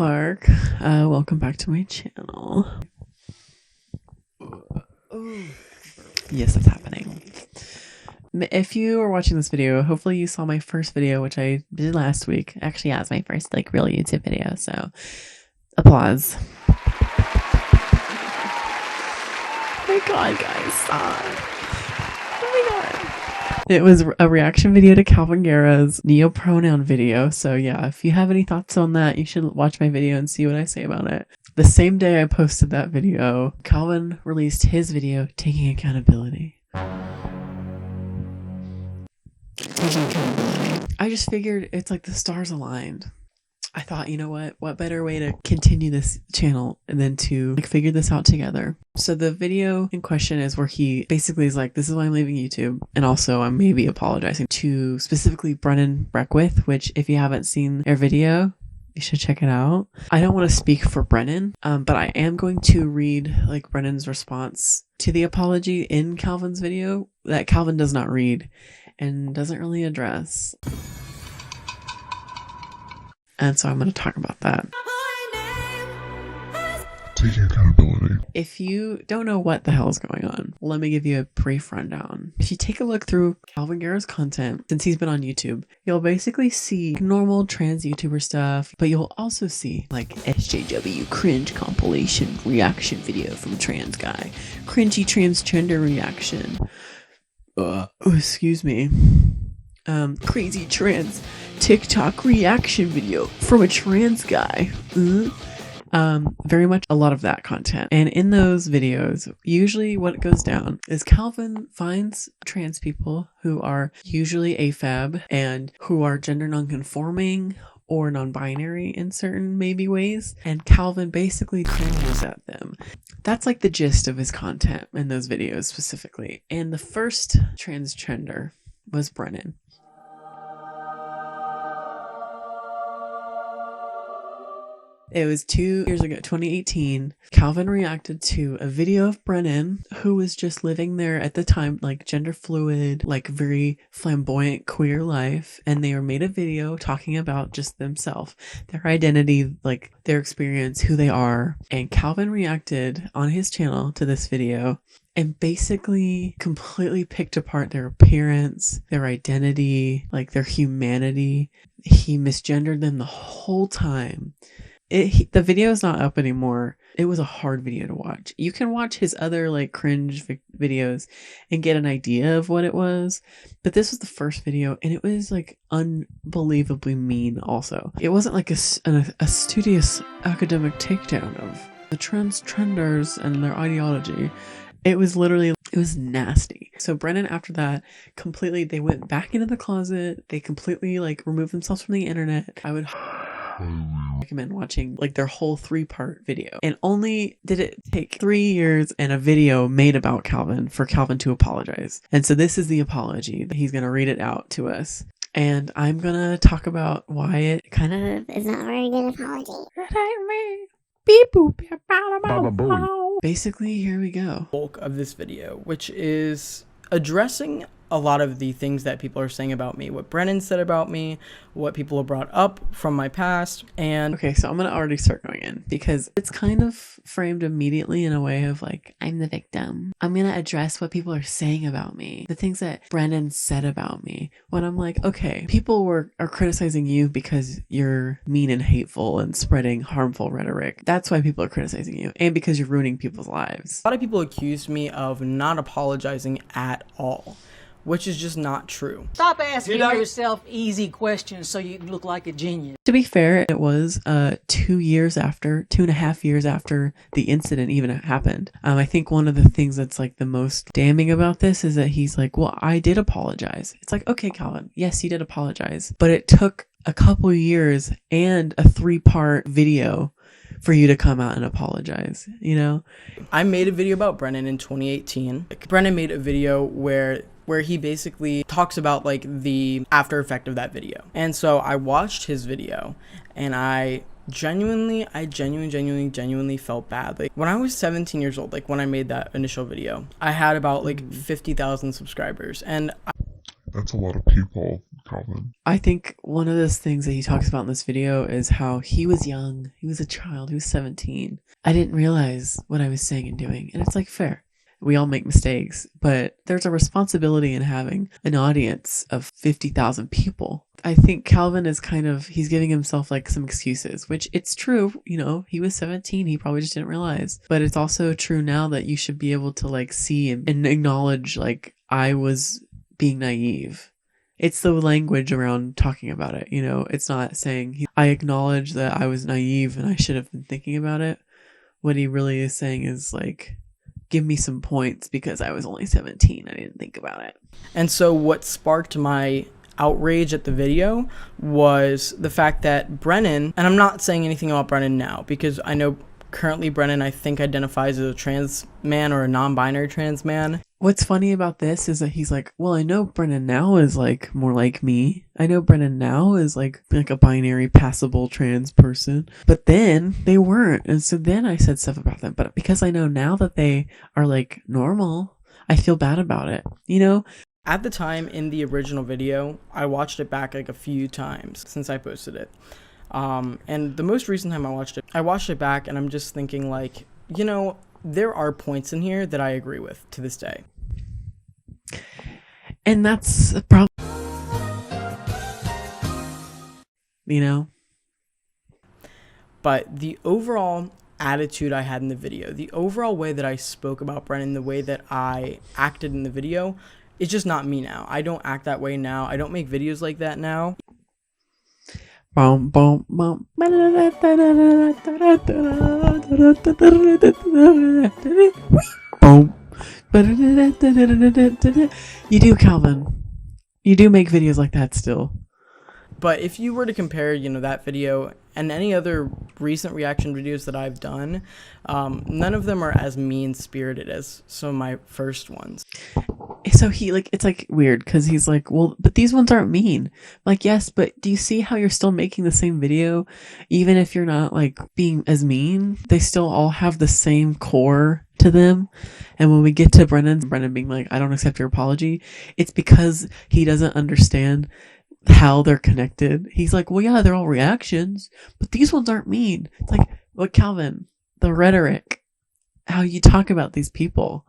Clark. Welcome back to my channel. Yes, that's happening. If you are watching this video, hopefully you saw my first video, which I did last week. Actually, yeah, it's my first real YouTube video, so applause. Oh my god, guys, stop. Oh my god. It was a reaction video to Kalvin neo-pronoun video. So yeah, if you have any thoughts on that, you should watch my video and see what I say about it. The same day I posted that video, Kalvin released his video taking accountability. I just figured it's like the stars aligned. I thought, you know what better way to continue this channel than to figure this out together. So the video in question is where he basically is like, this is why I'm leaving YouTube. And also I'm maybe apologizing to specifically Brennen, which if you haven't seen their video, you should check it out. I don't want to speak for Brennen, but I am going to read like Brennen's response to the apology in Kalvin's video that Kalvin does not read and doesn't really address. And so I'm going to talk about that. Taking accountability. If you don't know what the hell is going on, let me give you a brief rundown. If you take a look through Kalvin content since he's been on YouTube, you'll basically see normal trans YouTuber stuff, but you'll also see like SJW cringe compilation reaction video from trans guy, cringy transgender reaction. Excuse me. Crazy trans TikTok reaction video from a trans guy. Very much a lot of that content. And in those videos, usually what goes down is Kalvin finds trans people who are usually AFAB and who are gender nonconforming or non-binary in certain maybe ways, and Kalvin basically crumbles at them. That's like the gist of his content in those videos specifically. And the first transgender was Brennen. It was 2 years ago, 2018. Kalvin reacted to a video of Brennen, who was just living there at the time, like gender fluid, like very flamboyant queer life. And they made a video talking about just themselves, their identity, like their experience, who they are. And Kalvin reacted on his channel to this video and basically completely picked apart their appearance, their identity, like their humanity. He misgendered them the whole time. The video is not up anymore. It was a hard video to watch. You can watch his other like cringe videos and get an idea of what it was, but this was the first video and it was like unbelievably mean also. It wasn't like a studious academic takedown of the trenders and their ideology. It was nasty. So Brennen, after that, they went back into the closet. They completely like removed themselves from the internet. I would recommend watching like their whole 3-part video. And only did it take 3 years and a video made about Kalvin for Kalvin to apologize. And so this is the apology. He's going to read it out to us. And I'm going to talk about why it kind of is not a very good apology. Basically, here we go. Bulk of this video, which is addressing a lot of the things that people are saying about me, what Brennen said about me, what people have brought up from my past. And okay, so I'm gonna already start going in because it's kind of framed immediately in a way of like, I'm the victim. I'm gonna address what people are saying about me, the things that Brennen said about me, when I'm like, okay, people are criticizing you because you're mean and hateful and spreading harmful rhetoric. That's why people are criticizing you, and because you're ruining people's lives. A lot of people accused me of not apologizing at all, which is just not true. Stop asking yourself easy questions so you look like a genius. To be fair, it was 2.5 years after the incident even happened. I think one of the things that's like the most damning about this is that he's like, well, I did apologize. It's like, okay, Kalvin, yes, you did apologize, but it took a couple years and a 3-part video for you to come out and apologize, you know? I made a video about Brennen in 2018. Brennen made a video where he basically talks about like the after effect of that video. And so I watched his video and I genuinely felt bad. Like when I was 17 years old, like when I made that initial video, I had about like 50,000 subscribers, and that's a lot of people Kalvin. I think one of those things that he talks about in this video is how he was young. He was a child. He was 17. I didn't realize what I was saying and doing. And it's like fair. We all make mistakes, but there's a responsibility in having an audience of 50,000 people. I think Kalvin is he's giving himself like some excuses, which it's true. You know, he was 17. He probably just didn't realize, but it's also true now that you should be able to like see and acknowledge like I was being naive. It's the language around talking about it. You know, it's not saying I acknowledge that I was naive and I should have been thinking about it. What he really is saying is like, give me some points because I was only 17. I didn't think about it. And so what sparked my outrage at the video was the fact that Brennen, and I'm not saying anything about Brennen now because I know currently Brennen I think identifies as a trans man or a non-binary trans man. What's funny about this is that he's like, well, I know Brennen now is like more like me. I know Brennen now is like a binary passable trans person, but then they weren't. And so then I said stuff about them, but because I know now that they are like normal, I feel bad about it, you know? At the time in the original video, I watched it back like a few times since I posted it. And the most recent time I watched it back and I'm just thinking like, you know, there are points in here that I agree with to this day. And that's a problem, you know? But the overall attitude I had in the video, the overall way that I spoke about Brennen, the way that I acted in the video, it's just not me now. I don't act that way now. I don't make videos like that now. Boom, boom, boom. Boom. You do, Kalvin. You do make videos like that still. But if you were to compare, you know, that video and any other recent reaction videos that I've done, none of them are as mean-spirited as some of my first ones. So it's like weird because he's like, well, but these ones aren't mean. Like, yes, but do you see how you're still making the same video? Even if you're not like being as mean, they still all have the same core to them. And when we get to Brennen being like, I don't accept your apology, it's because he doesn't understand how they're connected. He's like, well, yeah, they're all reactions, but these ones aren't mean. It's like, well, Kalvin, the rhetoric, how you talk about these people,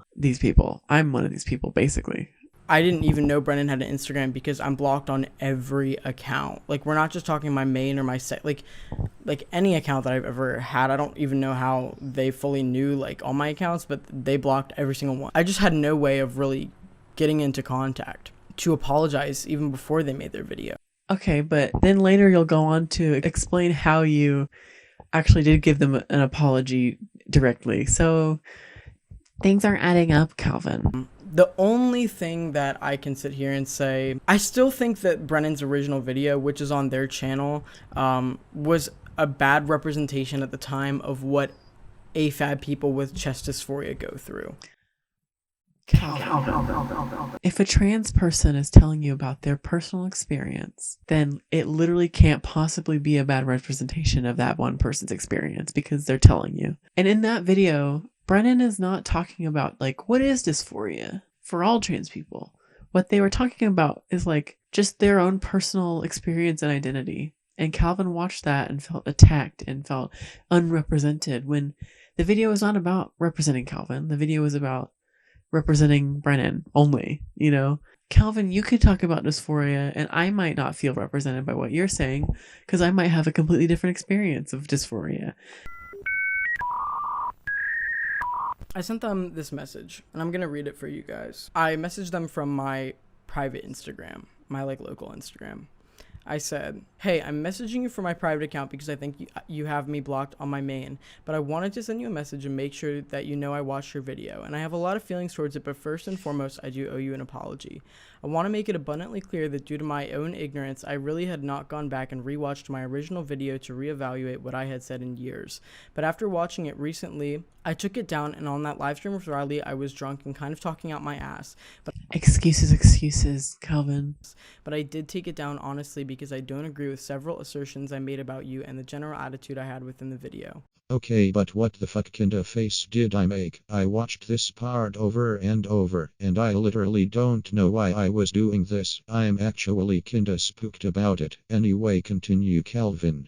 I'm one of these people, basically. I didn't even know Brennen had an Instagram because I'm blocked on every account. Like, we're not just talking my main or my like any account that I've ever had. I don't even know how they fully knew like all my accounts, but they blocked every single one. I just had no way of really getting into contact to apologize even before they made their video. Okay, but then later you'll go on to explain how you actually did give them an apology directly. So things aren't adding up, Kalvin. The only thing that I can sit here and say, I still think that Brennen's original video, which is on their channel, was a bad representation at the time of what AFAB people with chest dysphoria go through. If a trans person is telling you about their personal experience, then it literally can't possibly be a bad representation of that one person's experience because they're telling you. And in that video, Brennen is not talking about like, what is dysphoria for all trans people? What they were talking about is like just their own personal experience and identity. And Kalvin watched that and felt attacked and felt unrepresented when the video was not about representing Kalvin. The video was about representing Brennen only, you know? Kalvin, you could talk about dysphoria and I might not feel represented by what you're saying because I might have a completely different experience of dysphoria. I sent them this message and I'm gonna read it for you guys. I messaged them from my private Instagram, my like local Instagram. I said, hey, I'm messaging you from my private account because I think you have me blocked on my main, but I wanted to send you a message and make sure that you know I watched your video, and I have a lot of feelings towards it, but first and foremost, I do owe you an apology. I want to make it abundantly clear that due to my own ignorance, I really had not gone back and rewatched my original video to reevaluate what I had said in years. But after watching it recently, I took it down, and on that live stream with Riley, I was drunk and kind of talking out my ass. But Excuses, Kalvin. But I did take it down honestly because I don't agree with several assertions I made about you and the general attitude I had within the video. Okay, but what the fuck kind of face did I make? I watched this part over and over, and I literally don't know why I was doing this. I'm actually kinda spooked about it. Anyway, continue, Kalvin.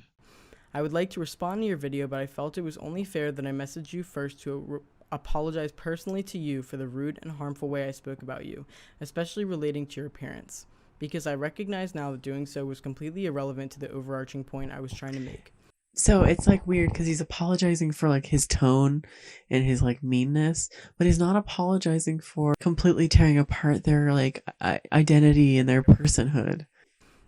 I would like to respond to your video, but I felt it was only fair that I messaged you first to apologize personally to you for the rude and harmful way I spoke about you, especially relating to your appearance, because I recognize now that doing so was completely irrelevant to the overarching point I was trying to make. So it's like weird because he's apologizing for like his tone and his like meanness, but he's not apologizing for completely tearing apart their like identity and their personhood.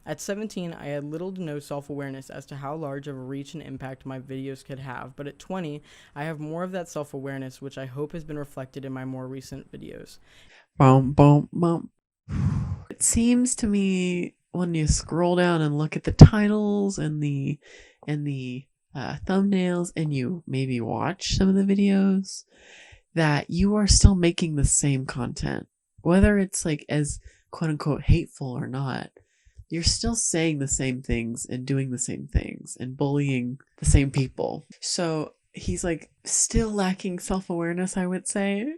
At 17, I had little to no self-awareness as to how large of a reach and impact my videos could have, but at 20, I have more of that self-awareness, which I hope has been reflected in my more recent videos. Boom, boom, boom. It seems to me when you scroll down and look at the titles and the thumbnails and you maybe watch some of the videos that you are still making the same content, whether it's like as quote unquote hateful or not. You're still saying the same things and doing the same things and bullying the same people. So he's like still lacking self-awareness, I would say.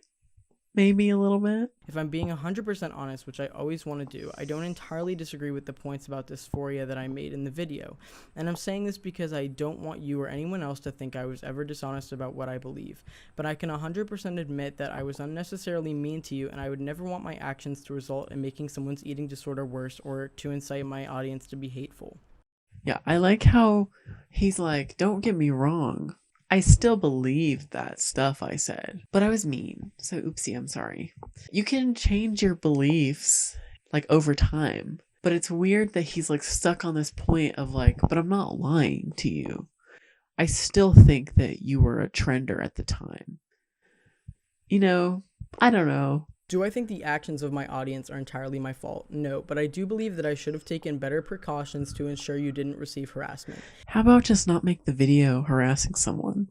Maybe a little bit. If I'm being 100% honest, which I always want to do, I don't entirely disagree with the points about dysphoria that I made in the video. And I'm saying this because I don't want you or anyone else to think I was ever dishonest about what I believe. But I can 100% admit that I was unnecessarily mean to you, and I would never want my actions to result in making someone's eating disorder worse or to incite my audience to be hateful. Yeah, I like how he's like, don't get me wrong. I still believe that stuff I said, but I was mean. So oopsie, I'm sorry. You can change your beliefs like over time, but it's weird that he's like stuck on this point of like, but I'm not lying to you. I still think that you were a trender at the time. You know, I don't know. Do I think the actions of my audience are entirely my fault? No, but I do believe that I should have taken better precautions to ensure you didn't receive harassment. How about just not make the video harassing someone?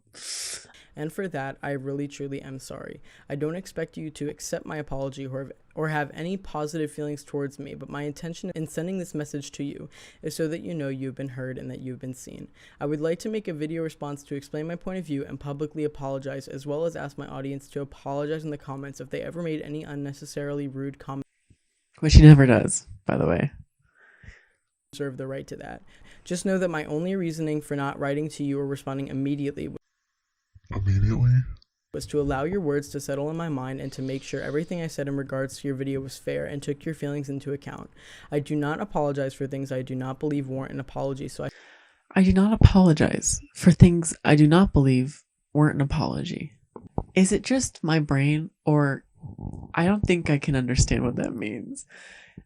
And for that, I really truly am sorry. I don't expect you to accept my apology or have any positive feelings towards me, but my intention in sending this message to you is so that you know you've been heard and that you've been seen. I would like to make a video response to explain my point of view and publicly apologize, as well as ask my audience to apologize in the comments if they ever made any unnecessarily rude comments. Which he never does, by the way. Reserve the right to that. Just know that my only reasoning for not writing to you or responding immediately was to allow your words to settle in my mind and to make sure everything I said in regards to your video was fair and took your feelings into account. I do not apologize for things I do not believe warrant an apology, so I do not apologize for things I do not believe weren't an apology. Is it just my brain, or I don't think I can understand what that means?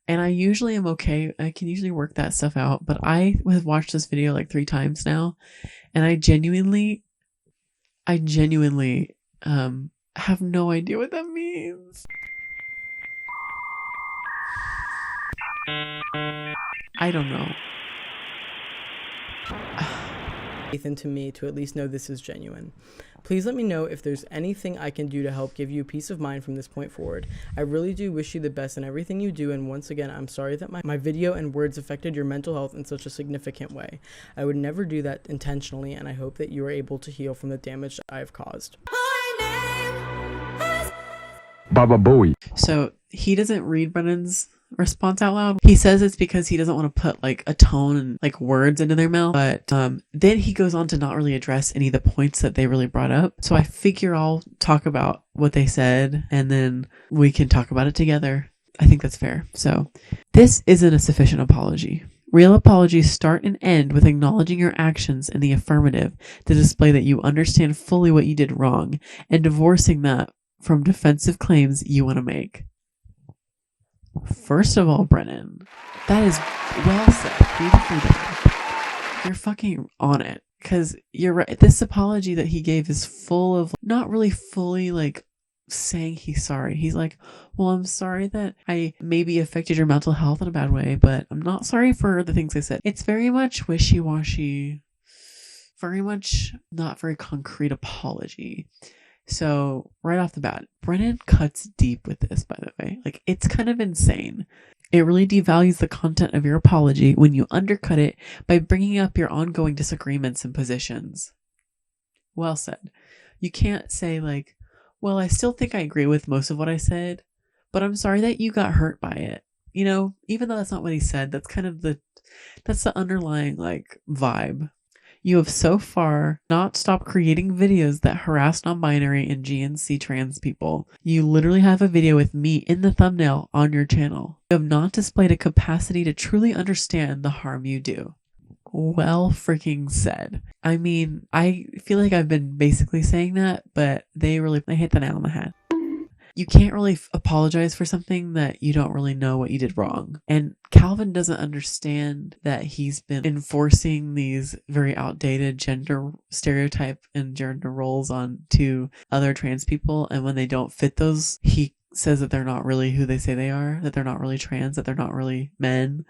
And I usually am okay. I can usually work that stuff out, but I have watched this video like 3 times now, and I genuinely have no idea what that means. I don't know. faith into me to at least know this is genuine. Please let me know if there's anything I can do to help give you peace of mind from this point forward. I really do wish you the best in everything you do, and once again, I'm sorry that my video and words affected your mental health in such a significant way. I would never do that intentionally, and I hope that you are able to heal from the damage I have caused. Baba Bowie. So he doesn't read Brennan's response out loud. He says it's because he doesn't want to put like a tone and like words into their mouth. But then he goes on to not really address any of the points that they really brought up. So I figure I'll talk about what they said and then we can talk about it together. I think that's fair. So this isn't a sufficient apology. Real apologies start and end with acknowledging your actions in the affirmative to display that you understand fully what you did wrong and divorcing that from defensive claims you want to make. First of all, Brennen, that is well said. Beautifully done. You're fucking on it. Because you're right. This apology that he gave is full of not really fully like saying he's sorry. He's like, well, I'm sorry that I maybe affected your mental health in a bad way, but I'm not sorry for the things I said. It's very much wishy-washy, very much not very concrete apology. So right off the bat, Brennen cuts deep with this, by the way. Like, it's kind of insane. It really devalues the content of your apology when you undercut it by bringing up your ongoing disagreements and positions. Well said. You can't say like, well, I still think I agree with most of what I said, but I'm sorry that you got hurt by it. You know, even though that's not what he said, that's kind of that's the underlying like vibe. You have so far not stopped creating videos that harass non-binary and GNC trans people. You literally have a video with me in the thumbnail on your channel. You have not displayed a capacity to truly understand the harm you do. Well freaking said. I mean, I feel like I've been basically saying that, but they hit the nail on the head. You can't really apologize for something that you don't really know what you did wrong. And Kalvin doesn't understand that he's been enforcing these very outdated gender stereotype and gender roles on to other trans people. And when they don't fit those, he says that they're not really who they say they are, that they're not really trans, that they're not really men.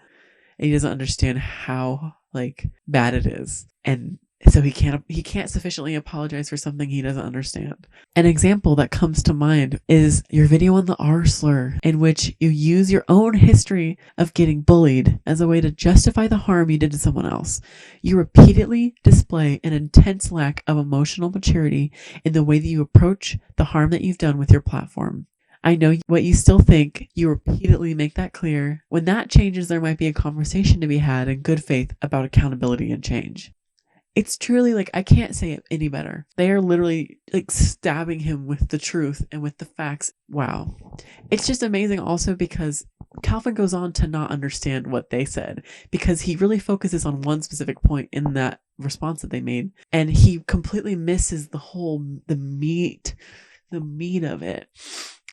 And he doesn't understand how like bad it is. And so he can't sufficiently apologize for something he doesn't understand. An example that comes to mind is your video on the R slur, in which you use your own history of getting bullied as a way to justify the harm you did to someone else. You repeatedly display an intense lack of emotional maturity in the way that you approach the harm that you've done with your platform. I know what you still think. You repeatedly make that clear. When that changes, there might be a conversation to be had in good faith about accountability and change. It's truly like, I can't say it any better. They are literally like stabbing him with the truth and with the facts. Wow. It's just amazing also because Kalvin goes on to not understand what they said because he really focuses on one specific point in that response that they made. And he completely misses the meat of it,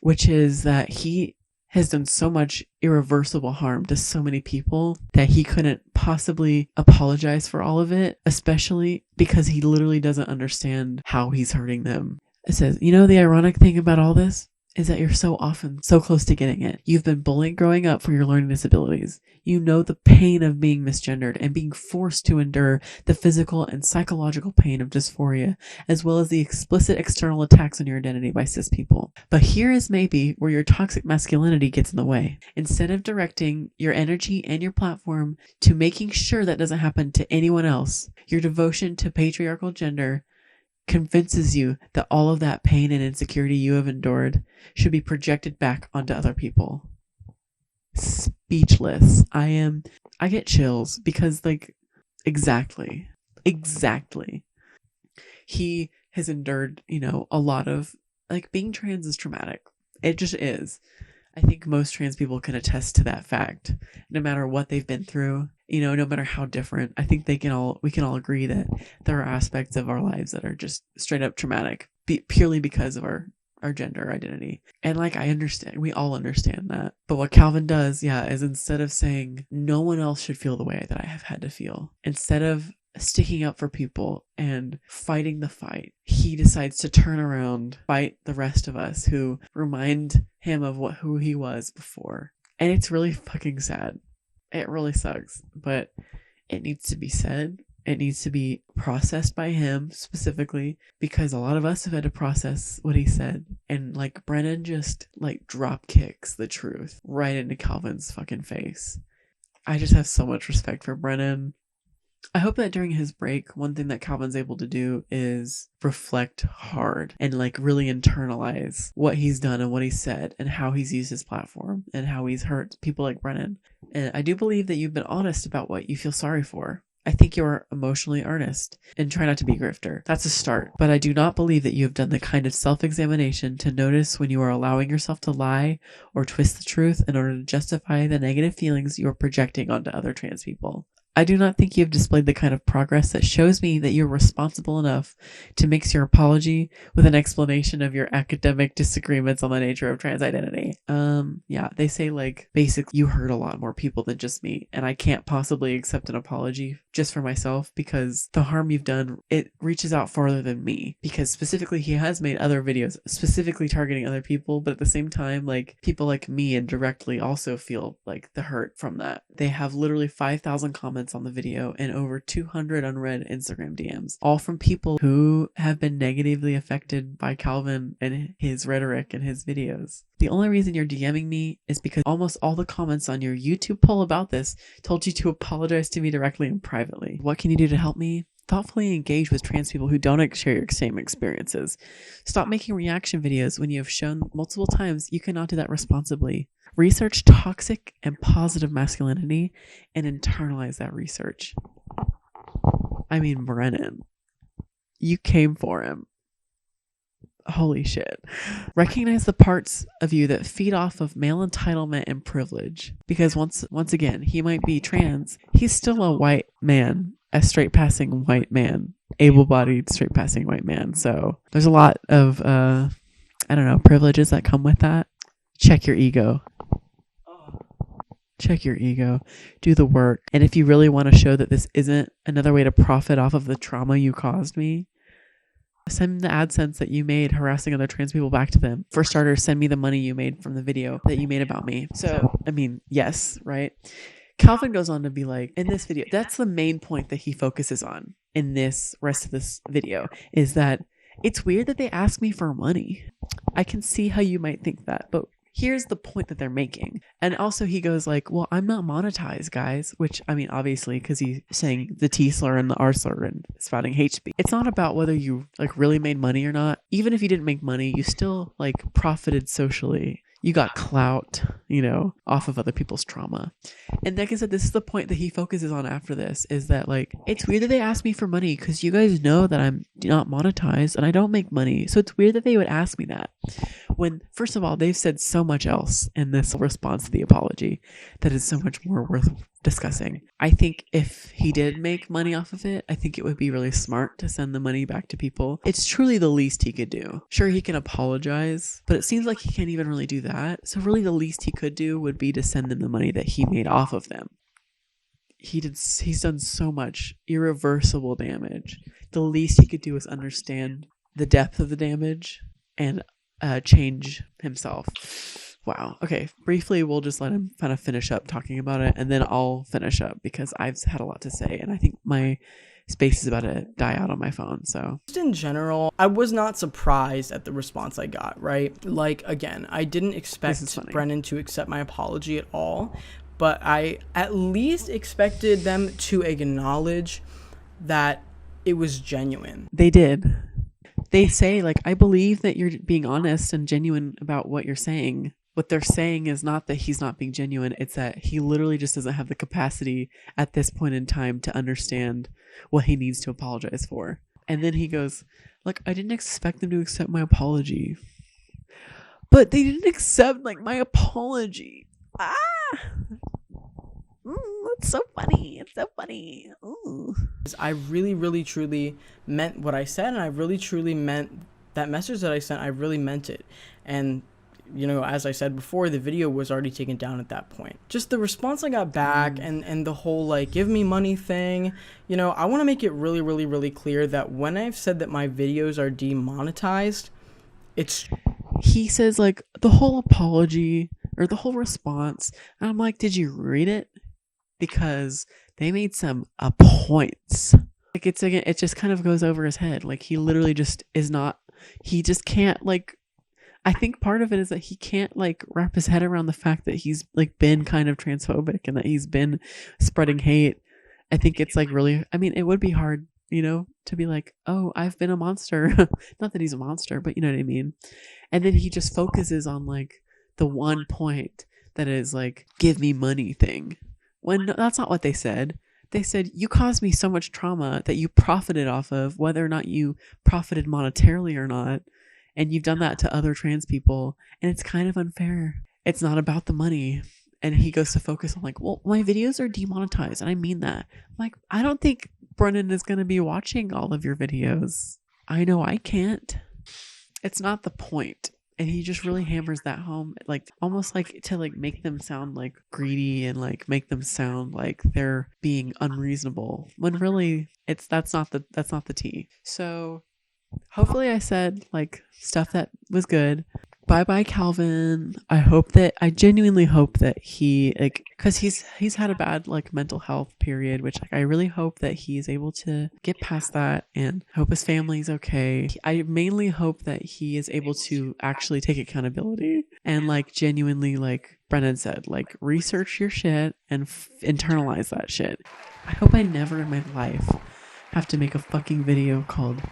which is that he has done so much irreversible harm to so many people that he couldn't possibly apologize for all of it, especially because he literally doesn't understand how he's hurting them. It says, you know, the ironic thing about all this is that you're so often so close to getting it. You've been bullied growing up for your learning disabilities. You know the pain of being misgendered and being forced to endure the physical and psychological pain of dysphoria, as well as the explicit external attacks on your identity by cis people. But here is maybe where your toxic masculinity gets in the way. Instead of directing your energy and your platform to making sure that doesn't happen to anyone else, your devotion to patriarchal gender convinces you that all of that pain and insecurity you have endured should be projected back onto other people. Speechless. I get chills because like, exactly. He has endured, you know, a lot of like being trans is traumatic. It just is. I think most trans people can attest to that fact, no matter what they've been through, you know, no matter how different. I think we can all agree that there are aspects of our lives that are just straight up traumatic, purely because of our gender identity. And like, I understand, we all understand that. But what Kalvin does, is instead of saying no one else should feel the way that I have had to feel, instead of sticking up for people and fighting the fight, he decides to turn around, fight the rest of us who remind him of who he was before. And it's really fucking sad. It really sucks, but it needs to be said. It needs to be processed by him specifically, because a lot of us have had to process what he said. And like, Brennen just like drop kicks the truth right into Kalvin's fucking face. I just have so much respect for Brennen. I hope that during his break, one thing that Kalvin's able to do is reflect hard and like really internalize what he's done and what he said and how he's used his platform and how he's hurt people like Brennen. And I do believe that you've been honest about what you feel sorry for. I think you're emotionally earnest and try not to be a grifter. That's a start. But I do not believe that you have done the kind of self-examination to notice when you are allowing yourself to lie or twist the truth in order to justify the negative feelings you are projecting onto other trans people. I do not think you have displayed the kind of progress that shows me that you're responsible enough to mix your apology with an explanation of your academic disagreements on the nature of trans identity. They say like, basically you hurt a lot more people than just me, and I can't possibly accept an apology just for myself because the harm you've done, it reaches out farther than me, because specifically he has made other videos specifically targeting other people, but at the same time, like, people like me indirectly also feel like the hurt from that. They have literally 5,000 comments on the video and over 200 unread Instagram DMs, all from people who have been negatively affected by Kalvin and his rhetoric and his videos. The only reason you're DMing me is because almost all the comments on your YouTube poll about this told you to apologize to me directly and privately. What can you do to help me? Thoughtfully engage with trans people who don't share your same experiences. Stop making reaction videos when you have shown multiple times you cannot do that responsibly. Research toxic and positive masculinity and internalize that research. I mean, Brennen, you came for him. Holy shit. Recognize the parts of you that feed off of male entitlement and privilege. Because once again, he might be trans. He's still a white man, a straight passing white man, able-bodied straight passing white man. So there's a lot of, privileges that come with that. Check your ego. Check your ego. Do the work. And if you really want to show that this isn't another way to profit off of the trauma you caused me, send the AdSense that you made harassing other trans people back to them. For starters, send me the money you made from the video that you made about me. So, I mean, yes, right? Kalvin goes on to be like, in this video, that's the main point that he focuses on in this rest of this video, is that it's weird that they ask me for money. I can see how you might think that, but here's the point that they're making. And also he goes like, well, I'm not monetized, guys, which, I mean, obviously, because he's saying the T slur and the R slur and spouting hate speech. It's not about whether you like really made money or not. Even if you didn't make money, you still like profited socially. You got clout, off of other people's trauma. And like I said, this is the point that he focuses on after this, is that like, it's weird that they ask me for money because you guys know that I'm not monetized and I don't make money. So it's weird that they would ask me that. When, first of all, they've said so much else in this response to the apology that is so much more worth discussing. I think if he did make money off of it, I think it would be really smart to send the money back to people. It's truly the least he could do. Sure, he can apologize, but it seems like he can't even really do that. So really the least he could do would be to send them the money that he made off of them. He's done so much irreversible damage. The least he could do is understand the depth of the damage and change himself. Wow. Okay. Briefly, we'll just let him kind of finish up talking about it, and then I'll finish up because I've had a lot to say, and I think my space is about to die out on my phone. So just in general, I was not surprised at the response I got, right? Like, again, I didn't expect Brennen to accept my apology at all, but I at least expected them to acknowledge that it was genuine. They did. They say, like, I believe that you're being honest and genuine about what you're saying. What they're saying is not that he's not being genuine. It's that he literally just doesn't have the capacity at this point in time to understand what he needs to apologize for. And then he goes, like, I didn't expect them to accept my apology. But they didn't accept, like, my apology. It's so funny. It's so funny. Ooh. I really, really, truly meant what I said, and I really, truly meant that message that I sent. I really meant it. And as I said before, the video was already taken down at that point. Just the response I got back and the whole, like, give me money thing, I want to make it really, really, really clear that when I've said that my videos are demonetized, he says, like, the whole apology or the whole response. And I'm like, did you read it? Because they made some points. Like, it just kind of goes over his head. Like, he literally just he just can't, like, I think part of it is that he can't, like, wrap his head around the fact that he's, like, been kind of transphobic and that he's been spreading hate. I think it's, like, really, I mean, it would be hard, to be like, oh, I've been a monster. Not that he's a monster, but you know what I mean? And then he just focuses on, like, the one point that is, like, give me money thing. When that's not what they said. They said, you caused me so much trauma that you profited off of, whether or not you profited monetarily or not. And you've done that to other trans people. And it's kind of unfair. It's not about the money. And he goes to focus on, like, well, my videos are demonetized. And I mean that. I'm like, I don't think Brennen is going to be watching all of your videos. I know I can't. It's not the point. And he just really hammers that home, like, almost like to, like, make them sound, like, greedy and, like, make them sound like they're being unreasonable, when really that's not the tea. So hopefully I said, like, stuff that was good. Bye Kalvin. I genuinely hope that he, like, because he's had a bad, like, mental health period, which, like, I really hope that he is able to get past that, and hope his family's okay. I mainly hope that he is able to actually take accountability and, like, genuinely, like Brennen said, like, research your shit and internalize that shit. I hope I never in my life have to make a fucking video called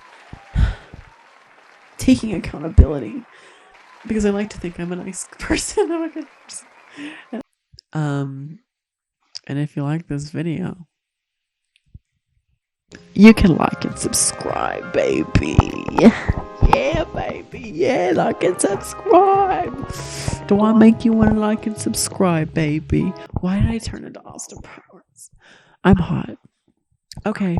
Taking Accountability, because I like to think I'm a nice person. I'm a good person. And if you like this video, you can like and subscribe, baby. Yeah, baby. Yeah, like and subscribe. Do I make you want to like and subscribe, baby? Why did I turn into Austin Powers? I'm hot. Okay.